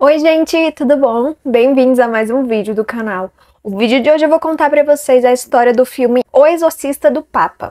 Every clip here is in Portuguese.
Oi gente, tudo bom? Bem-vindos a mais um vídeo do canal. O vídeo de hoje eu vou contar pra vocês a história do filme O Exorcista do Papa.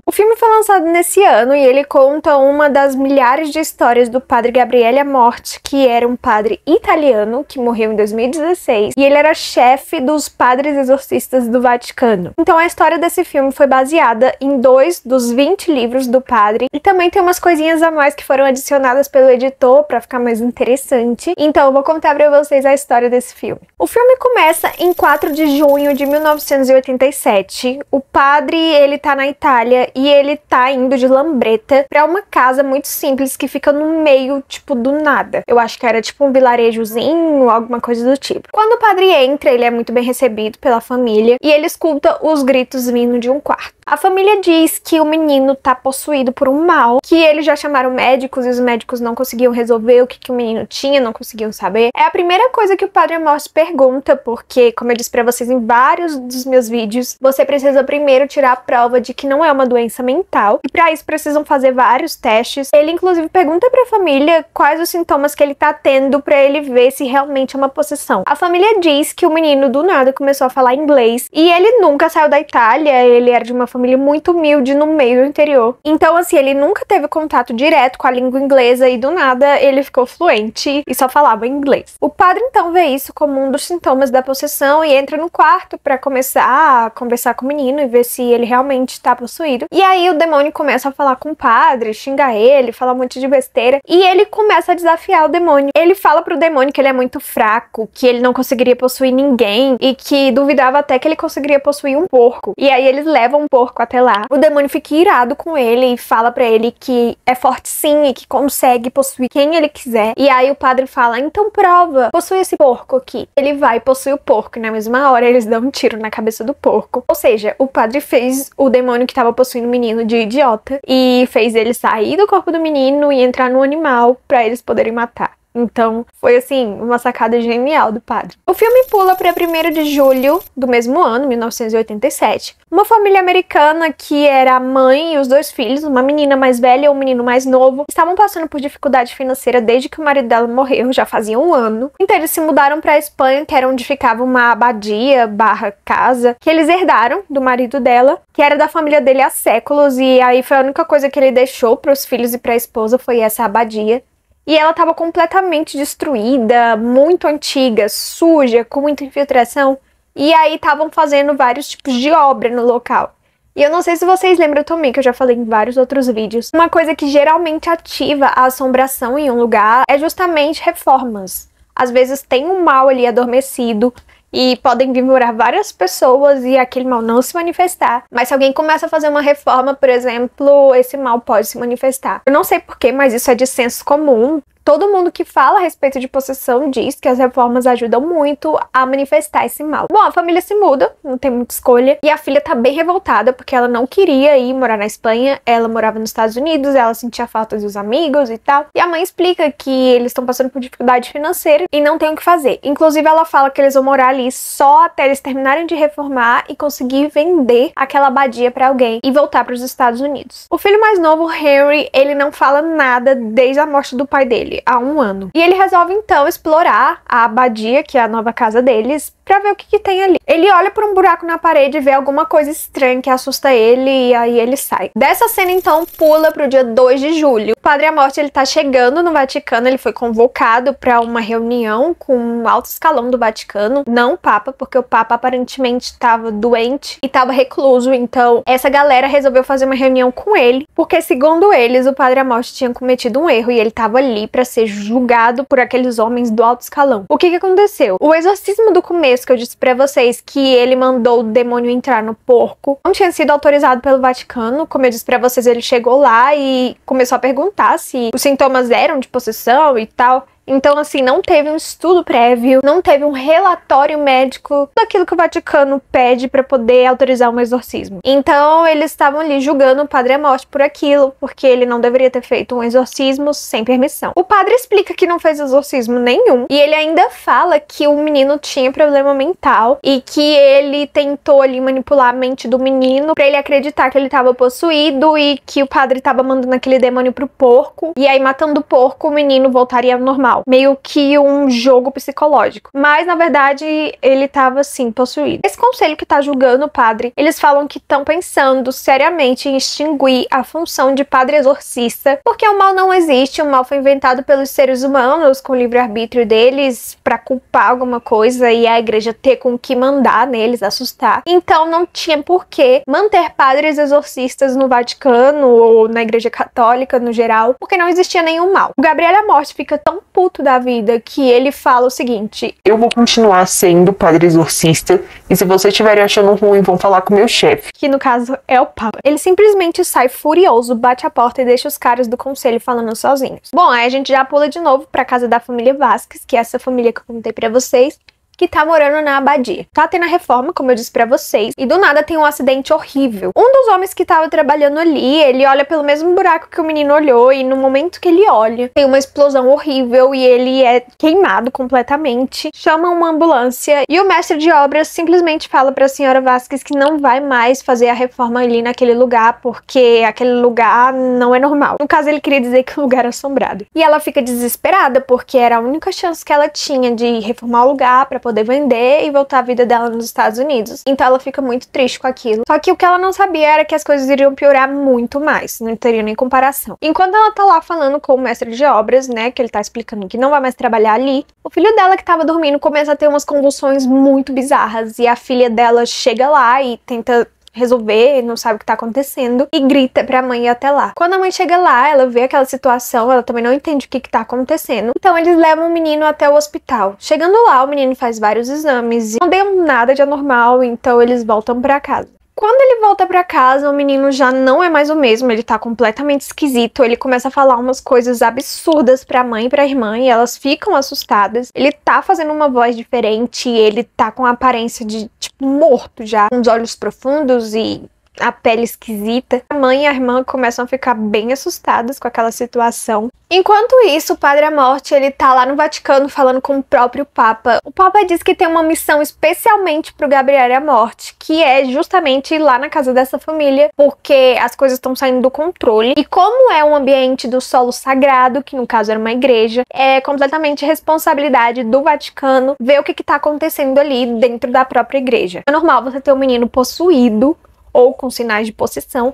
O filme foi lançado nesse ano e ele conta uma das milhares de histórias do padre Gabriele Amorth, que era um padre italiano que morreu em 2016 e ele era chefe dos padres exorcistas do Vaticano. Então a história desse filme foi baseada em 2 dos 20 livros do padre e também tem umas coisinhas a mais que foram adicionadas pelo editor para ficar mais interessante. Então eu vou contar para vocês a história desse filme. O filme começa em 4 de junho de 1987. O padre, ele tá na Itália e ele tá indo de lambreta pra uma casa muito simples que fica no meio, tipo, do nada. Eu acho que era tipo um vilarejozinho, alguma coisa do tipo. Quando o padre entra, ele é muito bem recebido pela família e ele escuta os gritos vindo de um quarto. A família diz que o menino tá possuído por um mal, que eles já chamaram médicos e os médicos não conseguiam resolver o que o menino tinha, não conseguiam saber. É a primeira coisa que o padre Amorth pergunta, porque, como eu disse pra vocês em vários dos meus vídeos, você precisa primeiro tirar a prova de que não é uma doença mental, e pra isso precisam fazer vários testes. Ele, inclusive, pergunta pra família quais os sintomas que ele tá tendo pra ele ver se realmente é uma possessão. A família diz que o menino, do nada, começou a falar inglês, e ele nunca saiu da Itália, ele era de uma família muito humilde no meio do interior. Então, assim, ele nunca teve contato direto com a língua inglesa e do nada ele ficou fluente e só falava inglês. O padre então vê isso como um dos sintomas da possessão e entra no quarto pra começar a conversar com o menino e ver se ele realmente tá possuído. E aí o demônio começa a falar com o padre, xinga ele, fala um monte de besteira e ele começa a desafiar o demônio. Ele fala pro demônio que ele é muito fraco, que ele não conseguiria possuir ninguém e que duvidava até que ele conseguiria possuir um porco. E aí eles levam um porco até lá. O demônio fica irado com ele e fala pra ele que é forte sim e que consegue possuir quem ele quiser. E aí o padre fala, então prova, possui esse porco aqui. Ele vai e possui o porco e na mesma hora eles dão um tiro na cabeça do porco. Ou seja, o padre fez o demônio que tava possuindo o menino de idiota e fez ele sair do corpo do menino e entrar no animal pra eles poderem matar. Então, foi assim, uma sacada genial do padre. O filme pula para 1º de julho do mesmo ano, 1987. Uma família americana que era a mãe e os 2 filhos, uma menina mais velha e um menino mais novo, estavam passando por dificuldade financeira desde que o marido dela morreu, já fazia um ano. Então eles se mudaram para a Espanha, que era onde ficava uma abadia / casa, que eles herdaram do marido dela, que era da família dele há séculos, e aí foi a única coisa que ele deixou para os filhos e para a esposa, foi essa abadia. E ela estava completamente destruída, muito antiga, suja, com muita infiltração. E aí estavam fazendo vários tipos de obra no local. E eu não sei se vocês lembram também, que eu já falei em vários outros vídeos. Uma coisa que geralmente ativa a assombração em um lugar é justamente reformas. Às vezes tem um mal ali adormecido e podem vir morar várias pessoas e aquele mal não se manifestar. Mas se alguém começa a fazer uma reforma, por exemplo, esse mal pode se manifestar. Eu não sei porquê, mas isso é de senso comum. Todo mundo que fala a respeito de possessão diz que as reformas ajudam muito a manifestar esse mal. Bom, a família se muda, não tem muita escolha, e a filha tá bem revoltada porque ela não queria ir morar na Espanha, ela morava nos Estados Unidos, ela sentia falta dos amigos e tal. E a mãe explica que eles estão passando por dificuldade financeira e não tem o que fazer. Inclusive ela fala que eles vão morar ali só até eles terminarem de reformar e conseguir vender aquela abadia pra alguém e voltar para os Estados Unidos. O filho mais novo, Henry, ele não fala nada desde a morte do pai dele, há um ano. E ele resolve então explorar a abadia, que é a nova casa deles, pra ver o que tem ali. Ele olha por um buraco na parede e vê alguma coisa estranha que assusta ele e aí ele sai. Dessa cena então pula pro dia 2 de julho. O padre Amorth, ele tá chegando no Vaticano, ele foi convocado pra uma reunião com um alto escalão do Vaticano, não o Papa, porque o Papa aparentemente estava doente e estava recluso, então essa galera resolveu fazer uma reunião com ele, porque segundo eles, o padre Amorth tinha cometido um erro e ele tava ali pra ser julgado por aqueles homens do alto escalão. O que aconteceu? O exorcismo do começo, que eu disse pra vocês que ele mandou o demônio entrar no porco, não tinha sido autorizado pelo Vaticano. Como eu disse pra vocês, ele chegou lá e começou a perguntar se os sintomas eram de possessão e tal. Então, assim, não teve um estudo prévio, não teve um relatório médico daquilo que o Vaticano pede para poder autorizar um exorcismo. Então, eles estavam ali julgando o padre Amorth por aquilo, porque ele não deveria ter feito um exorcismo sem permissão. O padre explica que não fez exorcismo nenhum, e ele ainda fala que o menino tinha problema mental e que ele tentou ali manipular a mente do menino para ele acreditar que ele estava possuído e que o padre estava mandando aquele demônio pro porco, e aí matando o porco o menino voltaria ao normal. Meio que um jogo psicológico. Mas, na verdade, ele estava, sim, possuído. Esse conselho que tá julgando o padre, eles falam que estão pensando seriamente em extinguir a função de padre exorcista, porque o mal não existe, o mal foi inventado pelos seres humanos com o livre-arbítrio deles para culpar alguma coisa e a igreja ter com que mandar neles, assustar. Então não tinha por que manter padres exorcistas no Vaticano ou na igreja católica no geral, porque não existia nenhum mal. O Gabriele Amorth fica tão puto da vida que ele fala o seguinte: eu vou continuar sendo padre exorcista e se vocês estiverem achando ruim, vão falar com o meu chefe. Que no caso é o Papa. Ele simplesmente sai furioso, bate a porta e deixa os caras do conselho falando sozinhos. Bom, aí a gente já pula de novo pra casa da família Vasquez, que é essa família que eu contei pra vocês, que tá morando na abadia. Tá tendo a reforma, como eu disse pra vocês, e do nada tem um acidente horrível. Um dos homens que tava trabalhando ali, ele olha pelo mesmo buraco que o menino olhou, e no momento que ele olha, tem uma explosão horrível e ele é queimado completamente. Chama uma ambulância e o mestre de obras simplesmente fala pra senhora Vasquez que não vai mais fazer a reforma ali naquele lugar, porque aquele lugar não é normal. No caso, ele queria dizer que o lugar é assombrado. E ela fica desesperada, porque era a única chance que ela tinha de reformar o lugar pra poder vender e voltar a vida dela nos Estados Unidos. Então ela fica muito triste com aquilo. Só que o que ela não sabia era que as coisas iriam piorar muito mais. Não teria nem comparação. Enquanto ela tá lá falando com o mestre de obras, né, que ele tá explicando que não vai mais trabalhar ali, o filho dela que tava dormindo começa a ter umas convulsões muito bizarras. E a filha dela chega lá e tenta resolver, não sabe o que tá acontecendo e grita pra mãe ir até lá. Quando a mãe chega lá, ela vê aquela situação, ela também não entende o que tá acontecendo. Então eles levam o menino até o hospital. Chegando lá, o menino faz vários exames e não deu nada de anormal, então eles voltam pra casa. Quando ele volta pra casa, o menino já não é mais o mesmo, ele tá completamente esquisito, ele começa a falar umas coisas absurdas pra mãe e pra irmã e elas ficam assustadas. Ele tá fazendo uma voz diferente, ele tá com a aparência de, tipo, morto já, com os olhos profundos e a pele esquisita. A mãe e a irmã começam a ficar bem assustadas com aquela situação. Enquanto isso, o padre Amorth, ele tá lá no Vaticano falando com o próprio Papa. O Papa diz que tem uma missão especialmente pro Gabriele Amorth, que é justamente ir lá na casa dessa família, porque as coisas estão saindo do controle. E como é um ambiente do solo sagrado, que no caso era uma igreja, é completamente responsabilidade do Vaticano ver o que tá acontecendo ali dentro da própria igreja. É normal você ter um menino possuído ou com sinais de possessão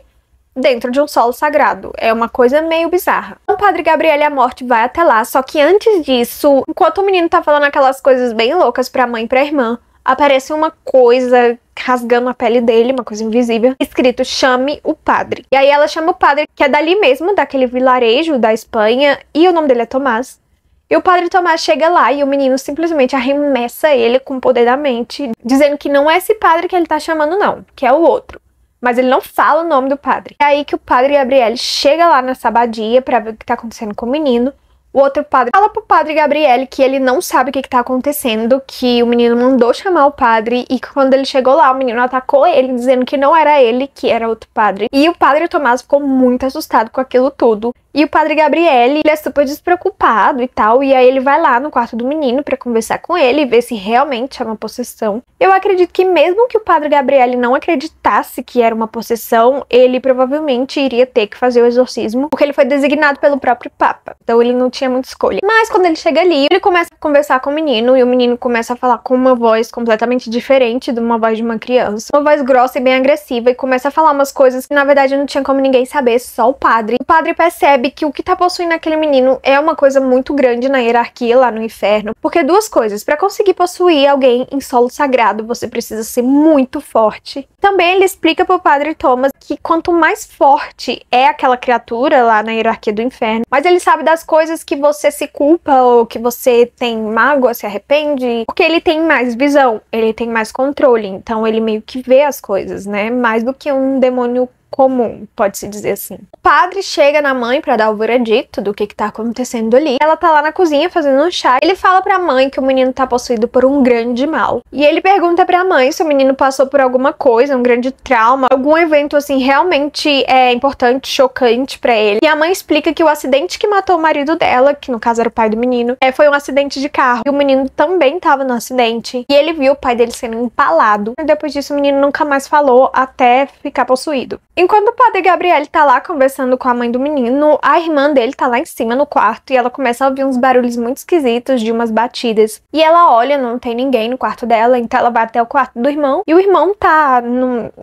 dentro de um solo sagrado. É uma coisa meio bizarra. O padre Gabriele Amorth vai até lá, só que antes disso, enquanto o menino tá falando aquelas coisas bem loucas pra mãe e pra irmã, aparece uma coisa rasgando a pele dele, uma coisa invisível, escrito "chame o padre". E aí ela chama o padre, que é dali mesmo, daquele vilarejo da Espanha, e o nome dele é Tomás. E o padre Tomás chega lá e o menino simplesmente arremessa ele com o poder da mente, dizendo que não é esse padre que ele tá chamando não, que é o outro. Mas ele não fala o nome do padre. É aí que o padre Gabriele chega lá nessa abadia pra ver o que tá acontecendo com o menino. O outro padre fala pro padre Gabriele que ele não sabe o que tá acontecendo, que o menino mandou chamar o padre e que quando ele chegou lá, o menino atacou ele, dizendo que não era ele, que era outro padre. E o padre Tomás ficou muito assustado com aquilo tudo. E o padre Gabriele, ele é super despreocupado e tal, e aí ele vai lá no quarto do menino pra conversar com ele e ver se realmente é uma possessão. Eu acredito que mesmo que o padre Gabriele não acreditasse que era uma possessão, ele provavelmente iria ter que fazer o exorcismo, porque ele foi designado pelo próprio Papa, então ele não tinha muita escolha. Mas quando ele chega ali, ele começa a conversar com o menino, e o menino começa a falar com uma voz completamente diferente de uma voz de uma criança, uma voz grossa e bem agressiva, e começa a falar umas coisas que na verdade não tinha como ninguém saber, só o padre. O padre percebe que o que tá possuindo aquele menino é uma coisa muito grande na hierarquia lá no inferno, porque duas coisas: para conseguir possuir alguém em solo sagrado, você precisa ser muito forte. Também ele explica pro padre Thomas que quanto mais forte é aquela criatura lá na hierarquia do inferno, mas ele sabe das coisas que você se culpa ou que você tem mágoa, se arrepende, porque ele tem mais visão, ele tem mais controle, então ele meio que vê as coisas, né? Mais do que um demônio comum, pode-se dizer assim. O padre chega na mãe pra dar o veredicto do que tá acontecendo ali. Ela tá lá na cozinha fazendo um chá. Ele fala pra mãe que o menino tá possuído por um grande mal. E ele pergunta pra mãe se o menino passou por alguma coisa, um grande trauma, algum evento assim realmente importante, chocante pra ele. E a mãe explica que o acidente que matou o marido dela, que no caso era o pai do menino, foi um acidente de carro. E o menino também tava no acidente. E ele viu o pai dele sendo empalado. E depois disso o menino nunca mais falou até ficar possuído. Enquanto o padre Gabriel tá lá conversando com a mãe do menino, a irmã dele tá lá em cima no quarto e ela começa a ouvir uns barulhos muito esquisitos de umas batidas. E ela olha, não tem ninguém no quarto dela, então ela vai até o quarto do irmão. E o irmão tá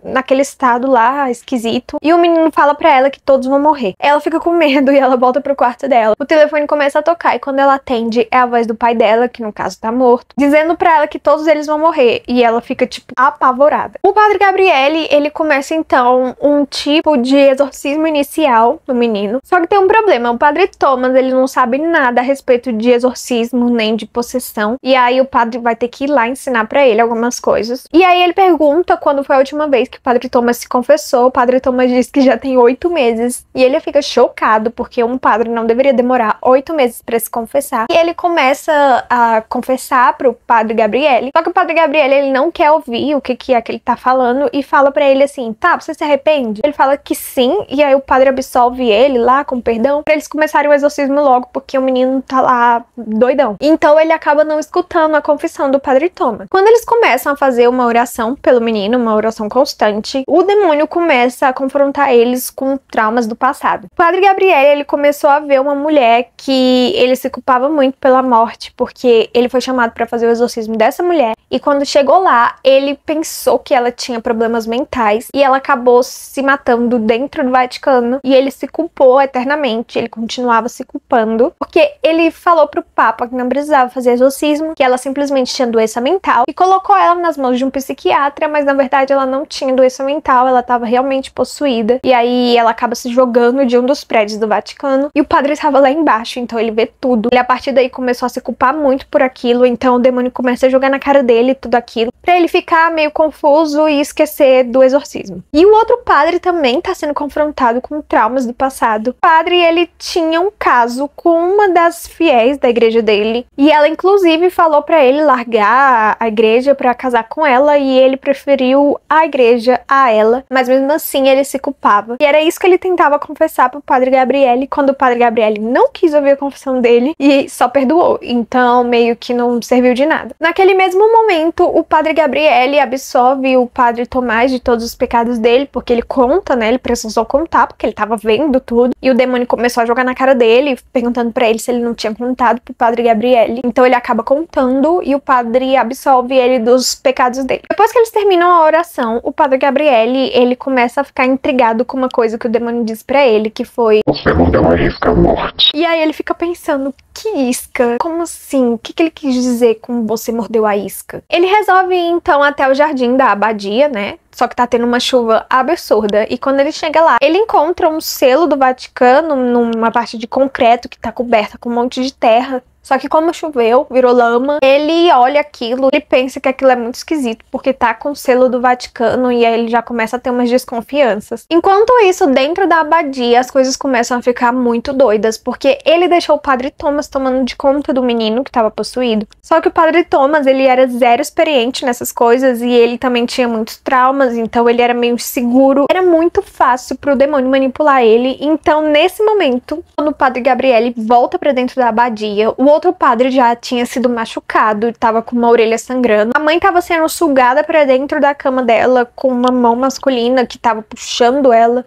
naquele estado lá esquisito. E o menino fala pra ela que todos vão morrer. Ela fica com medo e ela volta pro quarto dela. O telefone começa a tocar e quando ela atende é a voz do pai dela, que no caso tá morto, dizendo pra ela que todos eles vão morrer. E ela fica tipo apavorada. O padre Gabriel, ele começa então um tipo de exorcismo inicial do menino. Só que tem um problema, o padre Thomas, ele não sabe nada a respeito de exorcismo, nem de possessão. E aí o padre vai ter que ir lá ensinar pra ele algumas coisas. E aí ele pergunta quando foi a última vez que o padre Thomas se confessou. O padre Thomas diz que já tem 8 meses. E ele fica chocado, porque um padre não deveria demorar 8 meses pra se confessar. E ele começa a confessar pro padre Gabriel. Só que o padre Gabriel, ele não quer ouvir o que é que ele tá falando e fala pra ele assim, tá, você se arrepende? Ele fala que sim, e aí o padre absolve ele lá com perdão, pra eles começarem o exorcismo logo, porque o menino tá lá doidão. Então ele acaba não escutando a confissão do padre Thomas. Quando eles começam a fazer uma oração pelo menino, uma oração constante, o demônio começa a confrontar eles com traumas do passado. O padre Gabriel, ele começou a ver uma mulher que ele se culpava muito pela morte, porque ele foi chamado pra fazer o exorcismo dessa mulher, e quando chegou lá, ele pensou que ela tinha problemas mentais, e ela acabou se matando dentro do Vaticano, e ele se culpou eternamente, ele continuava se culpando, porque ele falou pro Papa que não precisava fazer exorcismo, que ela simplesmente tinha doença mental, e colocou ela nas mãos de um psiquiatra, mas na verdade ela não tinha doença mental, ela estava realmente possuída, e aí ela acaba se jogando de um dos prédios do Vaticano, e o padre estava lá embaixo, então ele vê tudo. Ele a partir daí começou a se culpar muito por aquilo, então o demônio começa a jogar na cara dele tudo aquilo, pra ele ficar meio confuso e esquecer do exorcismo. E o outro padre também tá sendo confrontado com traumas do passado. O padre, ele tinha um caso com uma das fiéis da igreja dele, e ela inclusive falou pra ele largar a igreja pra casar com ela, e ele preferiu a igreja a ela, mas mesmo assim ele se culpava. E era isso que ele tentava confessar pro padre Gabriel, quando o padre Gabriel não quis ouvir a confissão dele e só perdoou. Então meio que não serviu de nada. Naquele mesmo momento, o padre Gabriel absolve o padre Tomás de todos os pecados dele, porque ele conta, né? Ele precisou contar, porque ele tava vendo tudo. E o demônio começou a jogar na cara dele, perguntando pra ele se ele não tinha contado pro padre Gabriel. Então ele acaba contando e o padre absolve ele dos pecados dele. Depois que eles terminam a oração, o padre Gabriel, ele começa a ficar intrigado com uma coisa que o demônio diz pra ele, que foi: você mordeu a isca, morte. E aí ele fica pensando, que isca? Como assim? O que ele quis dizer com você mordeu a isca? Ele resolve ir então até o jardim da abadia, né? Só que tá tendo uma chuva absurda. E quando ele chega lá, ele encontra um selo do Vaticano numa parte de concreto que tá coberta com um monte de terra. Só que como choveu, virou lama, ele olha aquilo, ele pensa que aquilo é muito esquisito, porque tá com o selo do Vaticano, e aí ele já começa a ter umas desconfianças. Enquanto isso, dentro da abadia, as coisas começam a ficar muito doidas, porque ele deixou o padre Thomas tomando de conta do menino que tava possuído. Só que o padre Thomas, ele era zero experiente nessas coisas, e ele também tinha muitos traumas, então ele era meio inseguro. Era muito fácil pro demônio manipular ele. Então, nesse momento, quando o padre Gabriel volta pra dentro da abadia, o outro padre já tinha sido machucado, tava com uma orelha sangrando. A mãe tava sendo sugada pra dentro da cama dela com uma mão masculina que tava puxando ela,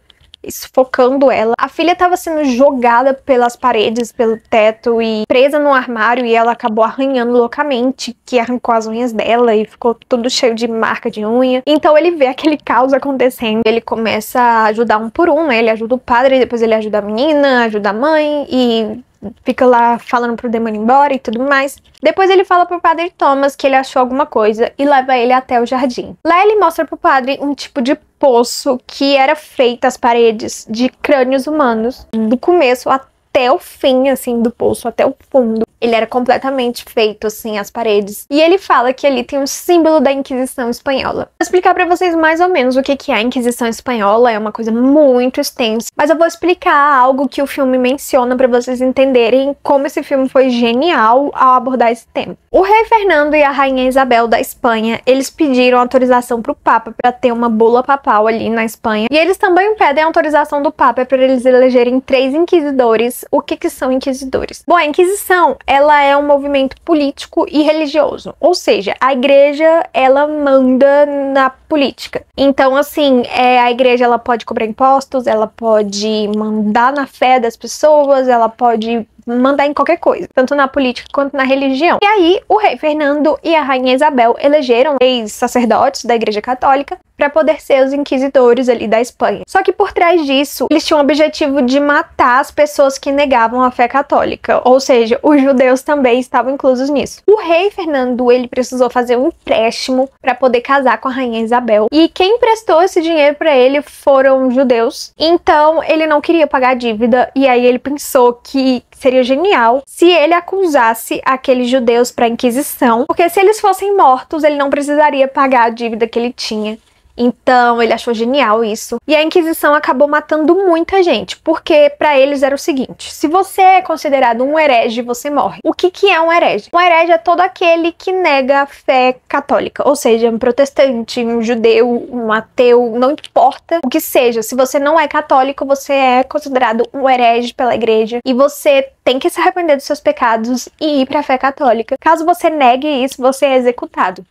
sufocando ela. A filha tava sendo jogada pelas paredes, pelo teto e presa no armário, e ela acabou arranhando loucamente, que arrancou as unhas dela e ficou tudo cheio de marca de unha. Então ele vê aquele caos acontecendo, ele começa a ajudar um por um, né? Ele ajuda o padre, depois ele ajuda a menina, ajuda a mãe e fica lá falando pro demônio ir embora e tudo mais. Depois ele fala pro padre Thomas que ele achou alguma coisa e leva ele até o jardim. Lá ele mostra pro padre um tipo de poço que era feito às paredes de crânios humanos, do começo até o fim, assim, do poço, até o fundo. Ele era completamente feito, assim, as paredes. E ele fala que ali tem um símbolo da Inquisição Espanhola. Vou explicar pra vocês mais ou menos o que é a Inquisição Espanhola. É uma coisa muito extensa. Mas eu vou explicar algo que o filme menciona pra vocês entenderem como esse filme foi genial ao abordar esse tema. O rei Fernando e a rainha Isabel da Espanha, eles pediram autorização pro Papa pra ter uma bula papal ali na Espanha. E eles também pedem autorização do Papa pra eles elegerem 3 inquisidores. O que são inquisidores? Bom, a Inquisição, ela é um movimento político e religioso. Ou seja, a igreja, ela manda na política. Então, assim, a igreja, ela pode cobrar impostos, ela pode mandar na fé das pessoas, ela pode mandar em qualquer coisa, tanto na política quanto na religião. E aí, o rei Fernando e a rainha Isabel elegeram 3 sacerdotes da Igreja Católica para poder ser os inquisidores ali da Espanha. Só que por trás disso, eles tinham o objetivo de matar as pessoas que negavam a fé católica, ou seja, os judeus também estavam inclusos nisso. O rei Fernando, ele precisou fazer um empréstimo para poder casar com a rainha Isabel, e quem emprestou esse dinheiro para ele foram judeus. Então, ele não queria pagar a dívida, e aí ele pensou que seria genial se ele acusasse aqueles judeus para a Inquisição, porque se eles fossem mortos, ele não precisaria pagar a dívida que ele tinha. Então, ele achou genial isso. E a Inquisição acabou matando muita gente, porque pra eles era o seguinte: se você é considerado um herege, você morre. O que é um herege? Um herege é todo aquele que nega a fé católica, ou seja, um protestante, um judeu, um ateu, não importa o que seja. Se você não é católico, você é considerado um herege pela igreja e você tem que se arrepender dos seus pecados e ir pra fé católica. Caso você negue isso, você é executado.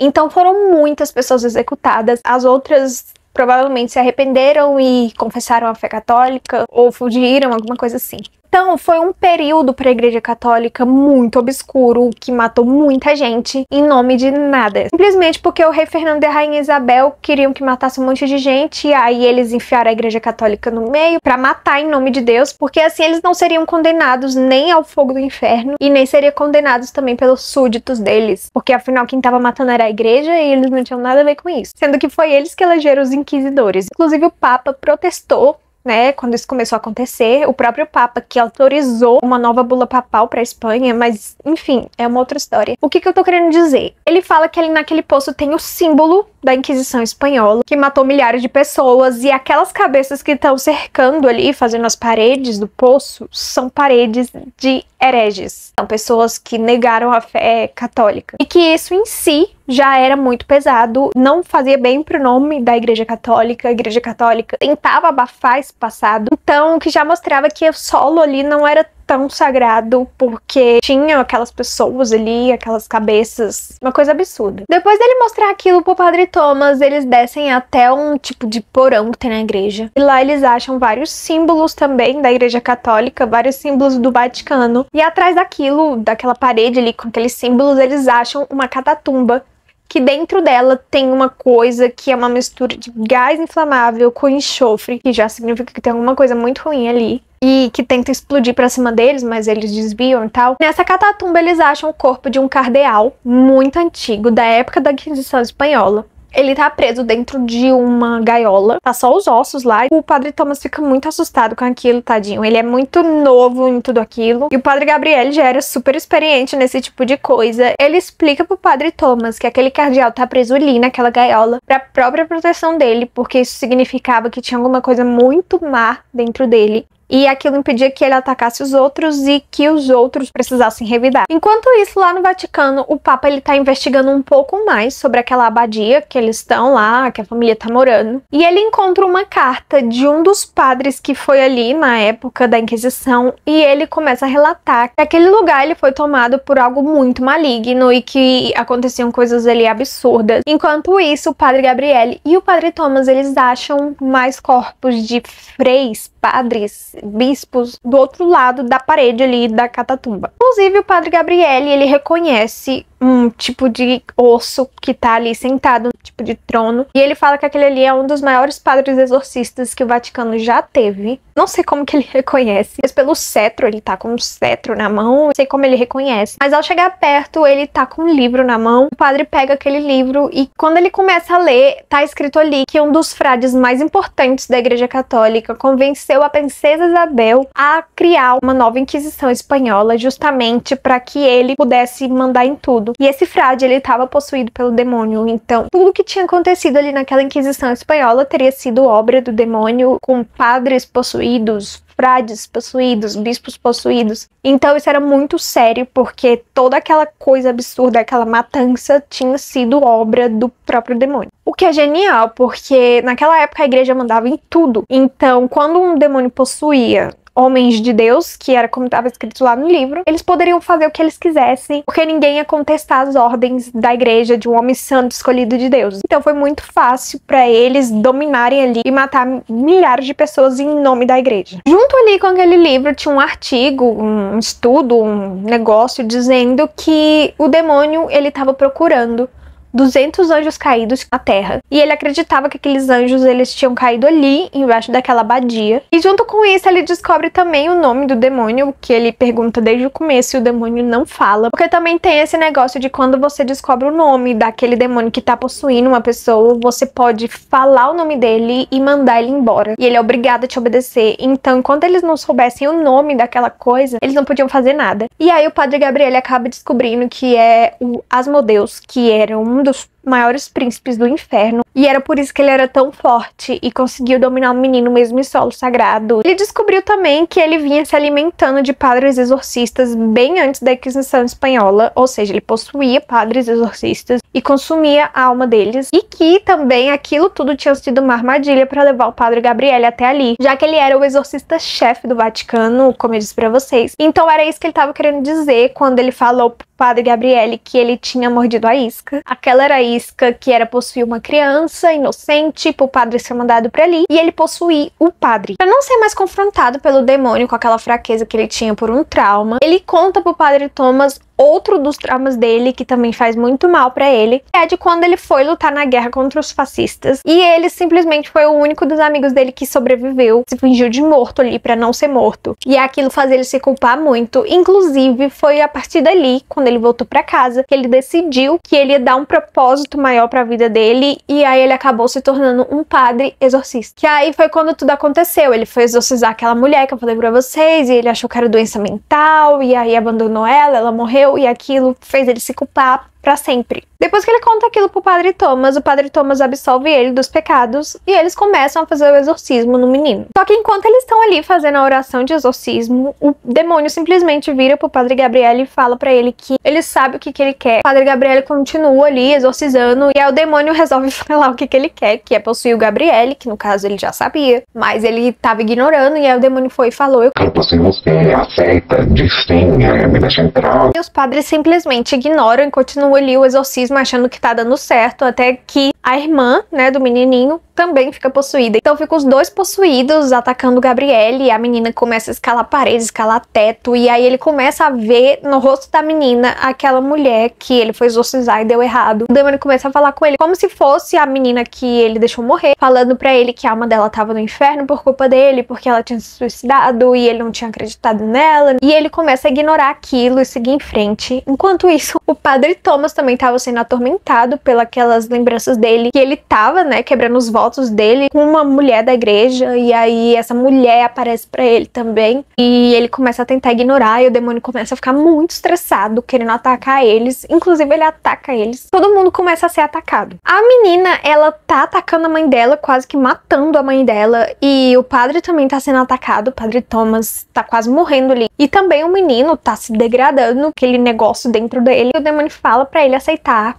Então foram muitas pessoas executadas, as outras provavelmente se arrependeram e confessaram a fé católica ou fugiram, alguma coisa assim. Então, foi um período para a Igreja Católica muito obscuro, que matou muita gente em nome de nada. Simplesmente porque o rei Fernando e a rainha Isabel queriam que matasse um monte de gente, e aí eles enfiaram a Igreja Católica no meio para matar em nome de Deus, porque assim eles não seriam condenados nem ao fogo do inferno e nem seriam condenados também pelos súditos deles, porque afinal quem estava matando era a Igreja e eles não tinham nada a ver com isso. Sendo que foi eles que elegeram os inquisidores. Inclusive o Papa protestou, né, quando isso começou a acontecer, o próprio Papa que autorizou uma nova bula papal para a Espanha, mas enfim, é uma outra história. O que eu tô querendo dizer? Ele fala que ali naquele poço tem o símbolo da Inquisição Espanhola, que matou milhares de pessoas, e aquelas cabeças que estão cercando ali, fazendo as paredes do poço, são paredes de hereges. São pessoas que negaram a fé católica. E que isso em si já era muito pesado, não fazia bem pro nome da Igreja Católica. A Igreja Católica tentava abafar esse passado, então que já mostrava que o solo ali não era tão sagrado, porque tinha aquelas pessoas ali, aquelas cabeças, uma coisa absurda. Depois dele mostrar aquilo pro Padre Thomas, eles descem até um tipo de porão que tem na igreja, e lá eles acham vários símbolos também da Igreja Católica, vários símbolos do Vaticano, e atrás daquilo, daquela parede ali com aqueles símbolos, eles acham uma catatumba, que dentro dela tem uma coisa que é uma mistura de gás inflamável com enxofre, que já significa que tem alguma coisa muito ruim ali, e que tenta explodir pra cima deles, mas eles desviam e tal. Nessa catatumba eles acham o corpo de um cardeal muito antigo, da época da Inquisição Espanhola. Ele tá preso dentro de uma gaiola, tá só os ossos lá. O Padre Thomas fica muito assustado com aquilo, tadinho. Ele é muito novo em tudo aquilo. E o Padre Gabriel já era super experiente nesse tipo de coisa. Ele explica pro Padre Thomas que aquele cardeal tá preso ali naquela gaiola pra própria proteção dele, porque isso significava que tinha alguma coisa muito má dentro dele. E aquilo impedia que ele atacasse os outros e que os outros precisassem revidar. Enquanto isso, lá no Vaticano, o Papa ele tá investigando um pouco mais sobre aquela abadia que eles estão lá, que a família tá morando. E ele encontra uma carta de um dos padres que foi ali na época da Inquisição, e ele começa a relatar que aquele lugar ele foi tomado por algo muito maligno e que aconteciam coisas ali absurdas. Enquanto isso, o Padre Gabriel e o Padre Thomas, eles acham mais corpos de freis, padres, bispos do outro lado da parede ali da catatumba. Inclusive o Padre Gabriel, ele reconhece um tipo de osso que tá ali sentado, um tipo de trono. E ele fala que aquele ali é um dos maiores padres exorcistas que o Vaticano já teve. Não sei como que ele reconhece, mas pelo cetro, ele tá com um cetro na mão, não sei como ele reconhece. Mas ao chegar perto, ele tá com um livro na mão, o padre pega aquele livro e quando ele começa a ler, tá escrito ali que um dos frades mais importantes da Igreja Católica convenceu a princesa Isabel a criar uma nova Inquisição espanhola, justamente para que ele pudesse mandar em tudo. E esse frade, ele estava possuído pelo demônio, então tudo que tinha acontecido ali naquela Inquisição espanhola teria sido obra do demônio, com padres possuídos, frades possuídos, bispos possuídos. Então isso era muito sério, porque toda aquela coisa absurda, aquela matança, tinha sido obra do próprio demônio. O que é genial, porque naquela época a igreja mandava em tudo. Então, quando um demônio possuía homens de Deus, que era como estava escrito lá no livro, eles poderiam fazer o que eles quisessem, porque ninguém ia contestar as ordens da igreja de um homem santo escolhido de Deus. Então foi muito fácil para eles dominarem ali e matar milhares de pessoas em nome da igreja. Junto ali com aquele livro tinha um artigo, um estudo, um negócio dizendo que o demônio ele estava procurando 200 anjos caídos na terra. E ele acreditava que aqueles anjos eles tinham caído ali, embaixo daquela abadia. E junto com isso ele descobre também o nome do demônio, que ele pergunta desde o começo e o demônio não fala. Porque também tem esse negócio de quando você descobre o nome daquele demônio que tá possuindo uma pessoa, você pode falar o nome dele e mandar ele embora. E ele é obrigado a te obedecer. Então, enquanto eles não soubessem o nome daquela coisa, eles não podiam fazer nada. E aí o padre Gabriel acaba descobrindo que é o Asmodeus, que era um dos maiores príncipes do inferno, e era por isso que ele era tão forte e conseguiu dominar o menino mesmo em solo sagrado. Ele descobriu também que ele vinha se alimentando de padres exorcistas bem antes da Inquisição espanhola, ou seja, ele possuía padres exorcistas e consumia a alma deles, e que também aquilo tudo tinha sido uma armadilha para levar o padre Gabriel até ali, já que ele era o exorcista-chefe do Vaticano, como eu disse pra vocês. Então era isso que ele estava querendo dizer quando ele falou pro padre Gabriel que ele tinha mordido a isca. Aquela era a isca que era possuir uma criança inocente, pro padre ser mandado pra ali, e ele possuir o padre. Pra não ser mais confrontado pelo demônio com aquela fraqueza que ele tinha por um trauma, ele conta pro padre Thomas outro dos traumas dele, que também faz muito mal pra ele, é de quando ele foi lutar na guerra contra os fascistas. E ele simplesmente foi o único dos amigos dele que sobreviveu, se fingiu de morto ali pra não ser morto. E aquilo faz ele se culpar muito. Inclusive, foi a partir dali, quando ele voltou pra casa, que ele decidiu que ele ia dar um propósito maior pra vida dele, e aí ele acabou se tornando um padre exorcista. Que aí foi quando tudo aconteceu. Ele foi exorcizar aquela mulher que eu falei pra vocês, e ele achou que era doença mental, e aí abandonou ela morreu, e aquilo fez ele se culpar pra sempre. Depois que ele conta aquilo pro padre Thomas, o padre Thomas absolve ele dos pecados e eles começam a fazer o exorcismo no menino. Só que enquanto eles estão ali fazendo a oração de exorcismo, o demônio simplesmente vira pro padre Gabriel e fala pra ele que ele sabe o que ele quer. O padre Gabriel continua ali exorcizando e aí o demônio resolve falar o que ele quer, que é possuir o Gabriel, que no caso ele já sabia, mas ele tava ignorando, e aí o demônio foi e falou: eu quero possuir você, aceita, diz sim, me deixa entrar. E os padres simplesmente ignoram e continuam ali o exorcismo achando que tá dando certo, até que a irmã, né, do menininho também fica possuída. Então ficam os dois possuídos atacando o Gabriel, e a menina começa a escalar paredes, escalar teto, e aí ele começa a ver no rosto da menina aquela mulher que ele foi exorcizar e deu errado. O demônio começa a falar com ele como se fosse a menina que ele deixou morrer, falando pra ele que a alma dela tava no inferno por culpa dele, porque ela tinha se suicidado e ele não tinha acreditado nela, e ele começa a ignorar aquilo e seguir em frente. Enquanto isso, o padre Thomas também tava sendo atormentado pelas lembranças dele, que ele tava, né, quebrando os votos dele com uma mulher da igreja, e aí essa mulher aparece pra ele também, e ele começa a tentar ignorar, e o demônio começa a ficar muito estressado, querendo atacar eles. Inclusive ele ataca eles, todo mundo começa a ser atacado. A menina, ela tá atacando a mãe dela, quase que matando a mãe dela, e o padre também tá sendo atacado, o padre Thomas tá quase morrendo ali, e também o menino tá se degradando, aquele negócio dentro dele, e o demônio fala pra ele aceitar,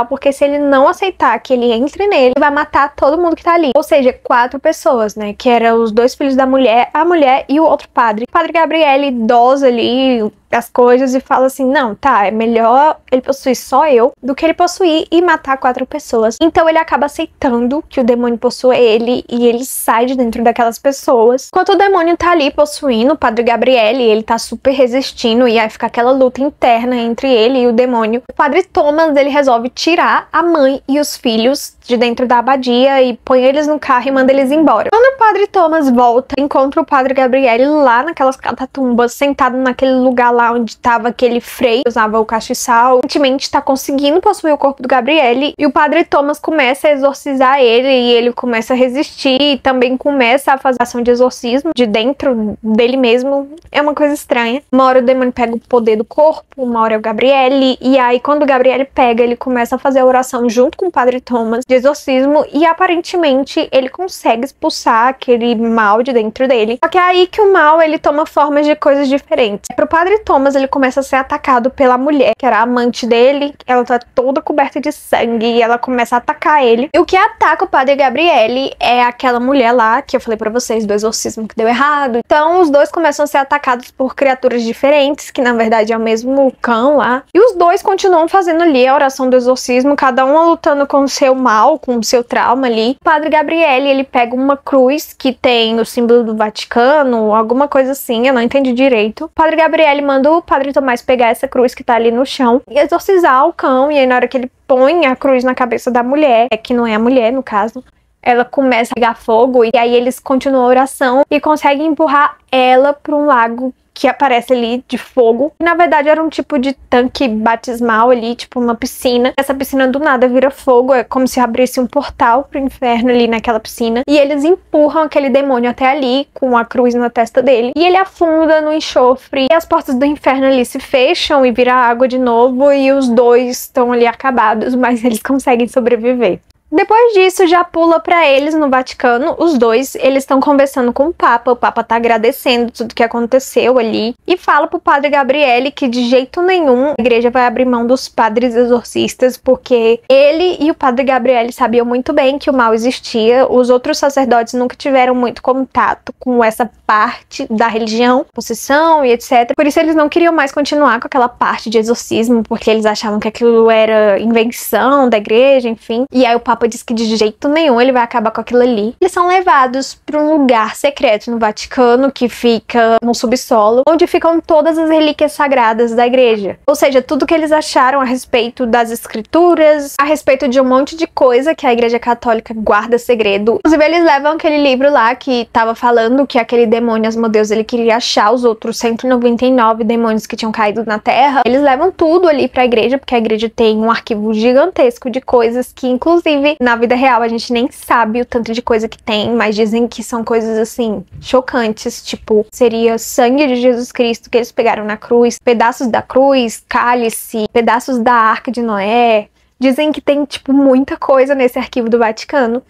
porque se ele não aceitar que ele entre nele, ele vai matar todo mundo que tá ali. Ou seja, 4 pessoas, né, que eram os 2 filhos da mulher, a mulher e o outro padre. O padre Gabriel, idoso ali, as coisas e fala assim, não, tá, é melhor ele possuir só eu do que ele possuir e matar 4 pessoas. Então ele acaba aceitando que o demônio possua ele e ele sai de dentro daquelas pessoas. Enquanto o demônio tá ali possuindo o Padre Gabriel, ele tá super resistindo e aí fica aquela luta interna entre ele e o demônio. O Padre Thomas, ele resolve tirar a mãe e os filhos de dentro da abadia e põe eles no carro e manda eles embora. Quando o Padre Thomas volta, encontra o Padre Gabriel lá naquelas catatumbas, sentado naquele lugar lá onde tava aquele frei que usava o castiçal. Aparentemente tá conseguindo possuir o corpo do Gabriel e o Padre Thomas começa a exorcizar ele e ele começa a resistir e também começa a fazer ação de exorcismo de dentro dele mesmo. É uma coisa estranha. Uma hora o demônio pega o poder do corpo, uma hora é o Gabriel e aí quando o Gabriel pega, ele começa a fazer a oração junto com o Padre Thomas de exorcismo e aparentemente ele consegue expulsar aquele mal de dentro dele. Só que é aí que o mal ele toma formas de coisas diferentes. Pro Padre Thomas ele começa a ser atacado pela mulher, que era a amante dele. Ela tá toda coberta de sangue e ela começa a atacar ele. E o que ataca o Padre Gabriel é aquela mulher lá, que eu falei pra vocês, do exorcismo que deu errado. Então os dois começam a ser atacados por criaturas diferentes, que na verdade é o mesmo cão lá. E os dois continuam fazendo ali a oração do exorcismo, cada um lutando com o seu mal, com o seu trauma ali. O Padre Gabriel, ele pega uma cruz que tem o símbolo do Vaticano, alguma coisa assim, eu não entendi direito. O Padre Gabriel manda o Padre Tomás pegar essa cruz que tá ali no chão e exorcizar o cão, e aí na hora que ele põe a cruz na cabeça da mulher, que não é a mulher no caso, ela começa a pegar fogo, e aí eles continuam a oração e conseguem empurrar ela para um lago que aparece ali de fogo. Na verdade era um tipo de tanque batismal ali, tipo uma piscina. Essa piscina do nada vira fogo, é como se abrisse um portal pro inferno ali naquela piscina. E eles empurram aquele demônio até ali, com a cruz na testa dele. E ele afunda no enxofre, e as portas do inferno ali se fecham e vira água de novo, e os dois estão ali acabados, mas eles conseguem sobreviver. Depois disso, já pula pra eles no Vaticano, os dois, eles estão conversando com o Papa tá agradecendo tudo que aconteceu ali, e fala pro Padre Gabriel que de jeito nenhum a igreja vai abrir mão dos padres exorcistas, porque ele e o Padre Gabriel sabiam muito bem que o mal existia, os outros sacerdotes nunca tiveram muito contato com essa parte da religião, possessão e etc. Por isso eles não queriam mais continuar com aquela parte de exorcismo, porque eles achavam que aquilo era invenção da igreja, enfim. E aí o Papa diz que de jeito nenhum ele vai acabar com aquilo ali. Eles são levados para um lugar secreto no Vaticano, que fica no subsolo, onde ficam todas as relíquias sagradas da igreja. Ou seja, tudo que eles acharam a respeito das escrituras, a respeito de um monte de coisa que a igreja católica guarda segredo. Inclusive eles levam aquele livro lá que tava falando que aquele demônio Asmodeus, ele queria achar os outros 199 demônios que tinham caído na Terra. Eles levam tudo ali pra igreja, porque a igreja tem um arquivo gigantesco de coisas que, inclusive, na vida real a gente nem sabe o tanto de coisa que tem, mas dizem que são coisas, assim, chocantes, tipo, seria sangue de Jesus Cristo que eles pegaram na cruz, pedaços da cruz, cálice, pedaços da Arca de Noé. Dizem que tem, tipo, muita coisa nesse arquivo do Vaticano.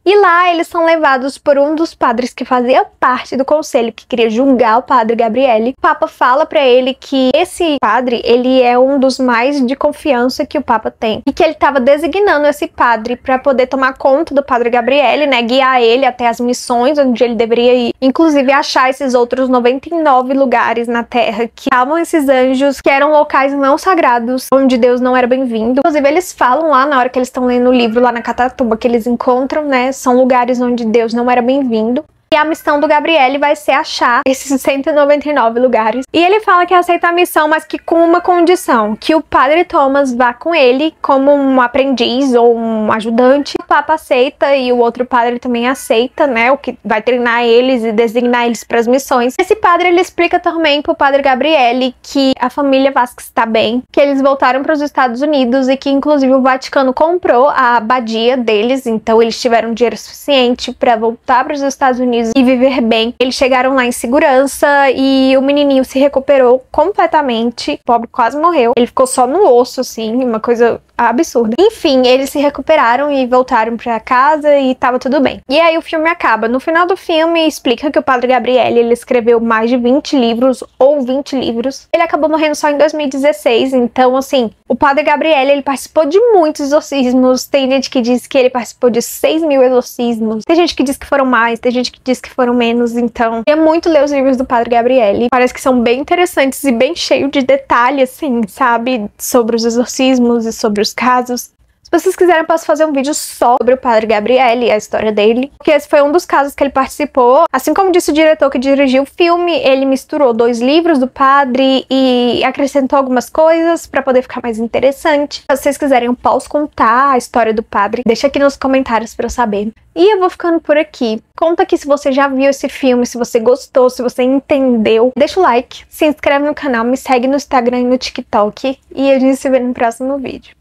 E lá eles são levados por um dos padres que fazia parte do conselho, que queria julgar o Padre Gabriel. O Papa fala pra ele que esse padre, ele é um dos mais de confiança que o Papa tem, e que ele estava designando esse padre para poder tomar conta do Padre Gabriel, né, guiar ele até as missões onde ele deveria ir, inclusive achar esses outros 99 lugares na Terra que estavam esses anjos, que eram locais não sagrados, onde Deus não era bem-vindo. Inclusive eles falam lá, na hora que eles estão lendo o livro lá na Catatumba, que eles encontram, né, são lugares onde Deus não era bem-vindo. E a missão do Gabriel vai ser achar esses 199 lugares. E ele fala que aceita a missão, mas que com uma condição, que o Padre Thomas vá com ele como um aprendiz ou um ajudante. O Papa aceita e o outro padre também aceita, né, o que vai treinar eles e designar eles para as missões. Esse padre, ele explica também pro Padre Gabriel que a família Vasquez está bem, que eles voltaram para os Estados Unidos e que inclusive o Vaticano comprou a abadia deles, então eles tiveram dinheiro suficiente para voltar para os Estados Unidos e viver bem. Eles chegaram lá em segurança e o menininho se recuperou completamente. O pobre quase morreu. Ele ficou só no osso, assim, uma coisa absurda. Enfim, eles se recuperaram e voltaram pra casa e tava tudo bem. E aí o filme acaba. No final do filme explica que o Padre Gabriel, ele escreveu mais de 20 livros ou 20 livros. Ele acabou morrendo só em 2016, então assim, o Padre Gabriel, ele participou de muitos exorcismos. Tem gente que diz que ele participou de 6.000 exorcismos. Tem gente que diz que foram mais, tem gente que diz disse que foram menos, então queria muito ler os livros do Padre Gabriele. Parece que são bem interessantes e bem cheios de detalhes, assim, sabe? Sobre os exorcismos e sobre os casos. Se vocês quiserem, eu posso fazer um vídeo só sobre o Padre Gabriele e a história dele, porque esse foi um dos casos que ele participou. Assim como disse o diretor que dirigiu o filme, ele misturou 2 livros do padre e acrescentou algumas coisas para poder ficar mais interessante. Se vocês quiserem, eu posso contar a história do padre. Deixa aqui nos comentários para eu saber. E eu vou ficando por aqui. Conta aqui se você já viu esse filme, se você gostou, se você entendeu. Deixa o like, se inscreve no canal, me segue no Instagram e no TikTok. E a gente se vê no próximo vídeo.